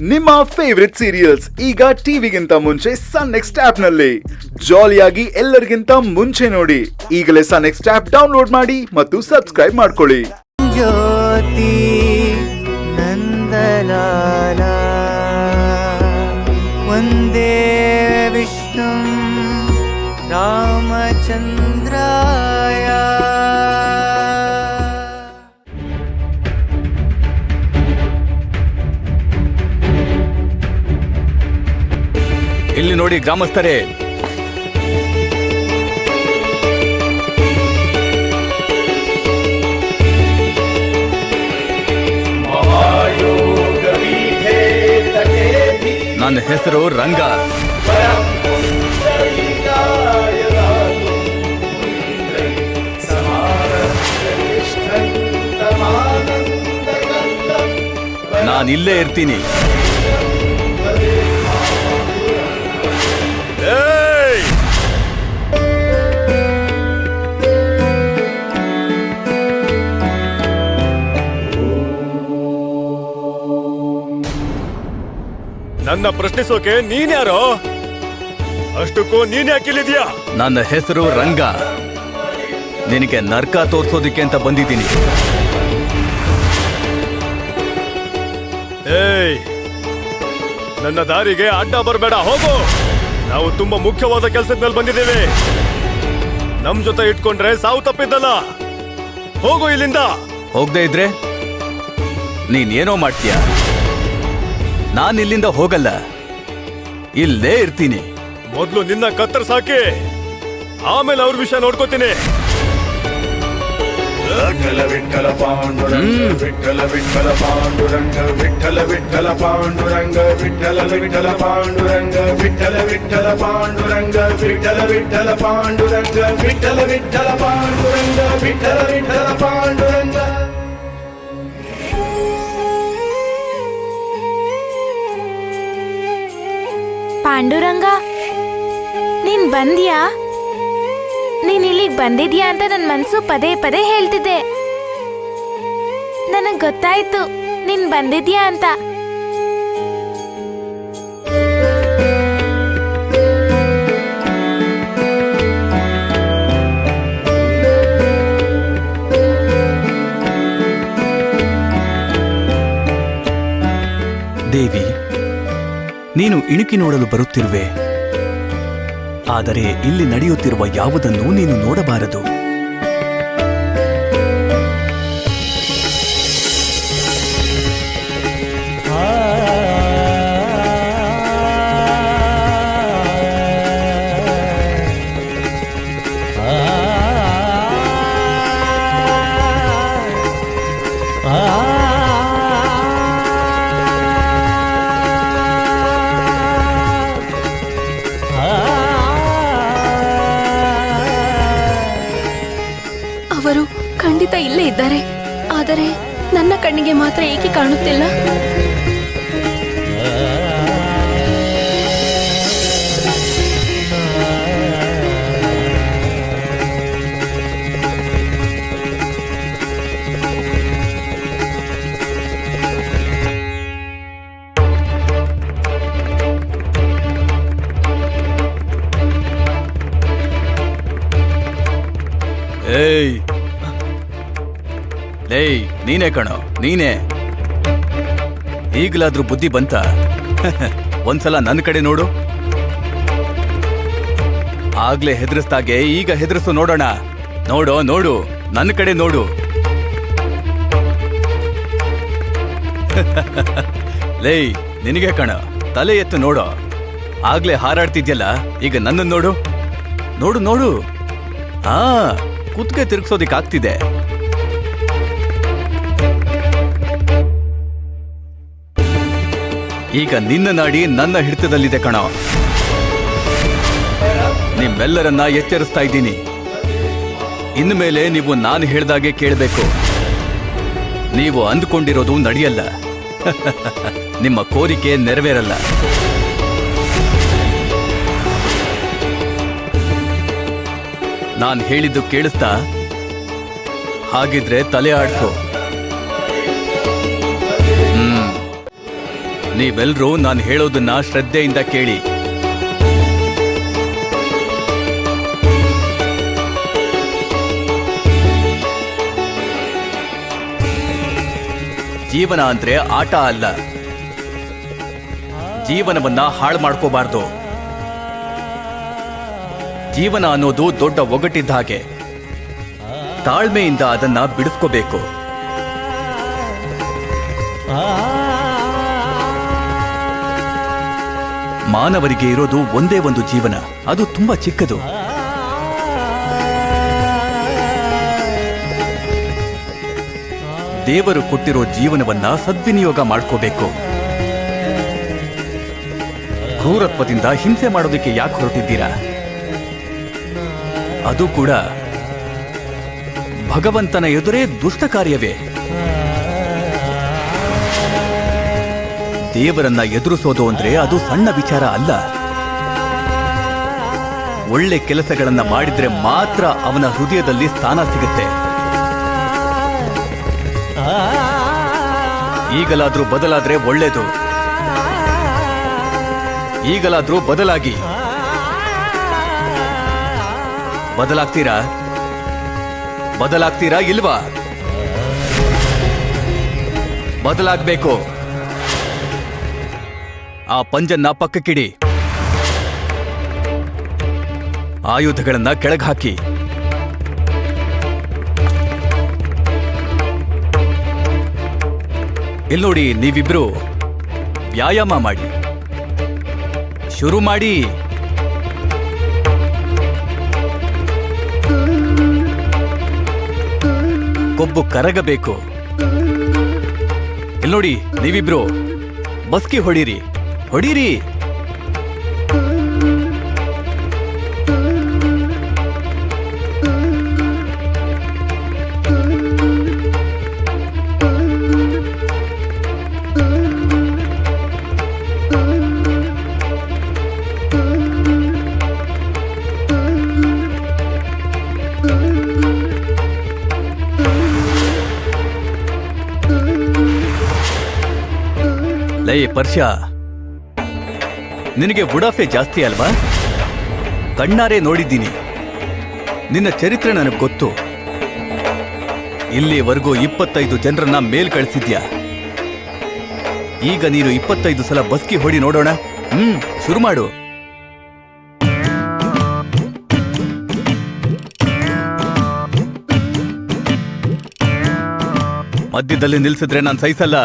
ನಿಮ್ಮ favourite serials ಈಗ ಟಿವಿಗಿಂತ ಮುಂಚೆ ಸನ್ ನೆಕ್ಸ್ಟ್ ಆಪ್ ನಲ್ಲಿ ಜಾಲಿಯಾಗಿ ಎಲ್ಲರಿಗಿಂತ ಮುಂಚೆ ನೋಡಿ. ಈಗಲೇ ಸನ್ ನೆಕ್ಸ್ಟ್ ಆಪ್ ಡೌನ್ಲೋಡ್ ಮಾಡಿ ಮತ್ತು ಸಬ್ಸ್ಕ್ರೈಬ್ ಮಾಡ್ಕೊಳ್ಳಿ. ಜ್ಯೋತಿ ನಂದಲಾಲ ವಂದೇ ವಿಷ್ಣು ರಾಮಚಂದ್ರಾಯ. ಇಲ್ಲಿ ನೋಡಿ ಗ್ರಾಮಸ್ಥರೇ, ನನ್ನ ಹೆಸರು ರಂಗ. ನಾನಿಲ್ಲೇ ಇರ್ತೀನಿ. ನನ್ನ ಪ್ರಶ್ನಿಸೋಕೆ ನೀನ್ಯಾರೋ? ಅಷ್ಟಕ್ಕೂ ನೀನ್ ಯಾಕಿಲ್ಲಿದ್ಯಾ? ನನ್ನ ಹೆಸರು ರಂಗ. ನಿನಗೆ ನರ್ಕ ತೋರ್ಸೋದಿಕ್ಕೆ ಅಂತ ಬಂದಿದ್ದೀನಿ. ಏಯ್, ನನ್ನ ದಾರಿಗೆ ಅಡ್ಡ ಬರಬೇಡ, ಹೋಗು. ನಾವು ತುಂಬಾ ಮುಖ್ಯವಾದ ಕೆಲಸದ ಮೇಲೆ ಬಂದಿದ್ದೇವೆ. ನಮ್ ಜೊತೆ ಇಟ್ಕೊಂಡ್ರೆ ಸಾವು ತಪ್ಪಿದ್ದಲ್ಲ. ಹೋಗು ಇಲ್ಲಿಂದ. ಹೋಗದೆ ಇದ್ರೆ ನೀನೇನೋ ಮಾಡ್ತೀಯ. ನಾನು ಇಲ್ಲಿಂದ ಹೋಗಲ್ಲ, ಇಲ್ಲೇ ಇರ್ತೀನಿ. ಮೊದ್ಲು ನಿನ್ನ ಕತ್ತರಿಸಾಕಿ, ಆಮೇಲೆ ಅವ್ರ ವಿಷಯ ನೋಡ್ಕೋತೀನಿ. ವಿಠಲ ವಿಠಲ ಪಾಂಡುರಂಗ ವಿಠಲ ವಿಠಲ ಪಾಂಡುರಂಗ ವಿಠಲ ವಿಠಲ ಪಾಂಡುರಂಗ ವಿಠಲ ವಿಠಲ ಪಾಂಡುರಂಗ ವಿಠಲ ವಿಠಲ ಪಾಂಡುರಂಗ ವಿಠಲ ವಿಠಲ ಪಾಂಡುರಂಗ ವಿಠಲ ವಿಠಲ ಪಾಂಡುರಂಗ ವಿಠಲ ವಿಠಲ ಪಾಂಡುರಂಗ. ಪಾಂಡುರಂಗ, ನೀನ್ ಬಂದ್ಯಾ? ನೀನ್ ಇಲ್ಲಿಗೆ ಬಂದಿದ್ಯಾ ಅಂತ ನನ್ ಮನ್ಸು ಪದೇ ಪದೇ ಹೇಳ್ತಿದ್ದೆ. ನನಗ್ ಗೊತ್ತಾಯ್ತು ನೀನ್ ಬಂದಿದ್ಯಾ ಅಂತ. ದೇವಿ, ನೀನು ಇಣುಕಿ ನೋಡಲು ಬರುತ್ತಿರುವೆ, ಆದರೆ ಇಲ್ಲಿ ನಡೆಯುತ್ತಿರುವ ಯಾವುದನ್ನು ನೀನು ನೋಡಬಾರದು. ಅವರು ಖಂಡಿತ ಇಲ್ಲೇ ಇದ್ದಾರೆ, ಆದರೆ ನನ್ನ ಕಣ್ಣಿಗೆ ಮಾತ್ರ ಏಕೆ ಕಾಣುತ್ತಿಲ್ಲ? ಏಯ್ ಲೇಯ್, ನೀನೇ ಕಣೋ, ನೀನೇ. ಈಗಲಾದ್ರೂ ಬುದ್ಧಿ ಬಂತ? ಒಂದ್ಸಲ ನನ್ನ ಕಡೆ ನೋಡು. ಆಗ್ಲೇ ಹೆದರಿಸ್ದಾಗೆ ಈಗ ಹೆದರಿಸು ನೋಡೋಣ. ನೋಡೋ ನೋಡು, ನನ್ನ ಕಡೆ ನೋಡು. ಲೇಯ್, ನಿನಗೆ ಕಣ, ತಲೆ ಎತ್ತು ನೋಡೋ. ಆಗ್ಲೇ ಹಾರಾಡ್ತಿದ್ಯಲ್ಲ, ಈಗ ನನ್ನನ್ನು ನೋಡು. ನೋಡು ನೋಡು. ಕುತ್ತಿಗೆ ತಿರುಗಿಸೋದಿಕ್ಕಾಗ್ತಿದೆ. ಈಗ ನಿನ್ನ ನಾಡಿ ನನ್ನ ಹಿಡಿತದಲ್ಲಿದೆ ಕಣೋ. ನಿಮ್ಮೆಲ್ಲರನ್ನ ಎಚ್ಚರಿಸ್ತಾ ಇದ್ದೀನಿ. ಇನ್ಮೇಲೆ ನೀವು ನಾನು ಹೇಳ್ದಾಗೆ ಕೇಳಬೇಕು. ನೀವು ಅಂದುಕೊಂಡಿರೋದು ನಡೆಯಲ್ಲ. ನಿಮ್ಮ ಕೋರಿಕೆ ನೆರವೇರಲ್ಲ. ನಾನು ಹೇಳಿದ್ದು ಕೇಳಿಸ್ತಾ? ಹಾಗಿದ್ರೆ ತಲೆ ಆಡ್ಸು. ನೀವೆಲ್ರೂ ನಾನು ಹೇಳೋದನ್ನ ಶ್ರದ್ಧೆಯಿಂದ ಕೇಳಿ. ಜೀವನ ಅಂದ್ರೆ ಆಟ ಅಲ್ಲ. ಜೀವನವನ್ನ ಹಾಳು ಮಾಡ್ಕೋಬಾರ್ದು. ಜೀವನ ಅನ್ನೋದು ದೊಡ್ಡ ಒಗಟಿದ್ದ ಹಾಗೆ. ತಾಳ್ಮೆಯಿಂದ ಅದನ್ನ ಬಿಡಿಸ್ಕೋಬೇಕು. ಮಾನವರಿಗೆ ಇರೋದು ಒಂದೇ ಒಂದು ಜೀವನ, ಅದು ತುಂಬಾ ಚಿಕ್ಕದು. ದೇವರು ಕೊಟ್ಟಿರೋ ಜೀವನವನ್ನ ಸದ್ವಿನಿಯೋಗ ಮಾಡ್ಕೋಬೇಕು. ಕ್ರೂರತ್ವದಿಂದ ಹಿಂಸೆ ಮಾಡೋದಕ್ಕೆ ಯಾಕೆ ಹೊರಟಿದ್ದೀರಾ? ಅದು ಕೂಡ ಭಗವಂತನ ಎದುರೇ ದುಷ್ಟ ಕಾರ್ಯವೇ. ದೇವರನ್ನ ಎದುರಿಸೋದು ಅಂದ್ರೆ ಅದು ಸಣ್ಣ ವಿಚಾರ ಅಲ್ಲ. ಒಳ್ಳೆ ಕೆಲಸಗಳನ್ನ ಮಾಡಿದ್ರೆ ಮಾತ್ರ ಅವನ ಹೃದಯದಲ್ಲಿ ಸ್ಥಾನ ಸಿಗುತ್ತೆ. ಈಗಲಾದ್ರೂ ಬದಲಾದ್ರೆ ಒಳ್ಳೇದು. ಈಗಲಾದ್ರೂ ಬದಲಾಗಿ. ಬದಲಾಗ್ತೀರಾ ಇಲ್ವಾ? ಬದಲಾಗ್ಬೇಕು. ಆ ಪಂಜನ್ನ ಪಕ್ಕಕ್ಕಿಡಿ. ಆಯುಧಗಳನ್ನ ಕೆಳಗೆ ಹಾಕಿ. ಇಲ್ನೋಡಿ, ನೀವಿಬ್ರು ವ್ಯಾಯಾಮ ಮಾಡಿ. ಶುರು ಮಾಡಿ. ಕೊಬ್ಬು ಕರಗಬೇಕು. ಇಲ್ನೋಡಿ, ನೀವಿಬ್ರು ಬಸ್ಕಿ ಹೊಡೀರಿ. ಲೇ ಪರ್ಷ, ನಿನಗೆ ಉಡಾಫೆ ಜಾಸ್ತಿ ಅಲ್ವಾ? ಕಣ್ಣಾರೆ ನೋಡಿದ್ದೀನಿ. ನಿನ್ನ ಚರಿತ್ರೆ ನನಗೆ ಗೊತ್ತು. ಇಲ್ಲಿವರೆಗೂ 25 ಜನರನ್ನ ಮೇಲ್ ಕಳಿಸಿದ್ಯಾ. ಈಗ ನೀನು 25 ಸಲ ಬಸ್ಕಿ ಹೊಡಿ ನೋಡೋಣ. ಶುರು ಮಾಡು. ಮಧ್ಯದಲ್ಲಿ ನಿಲ್ಸಿದ್ರೆ ನಾನು ಸಹಿಸಲ್ಲ.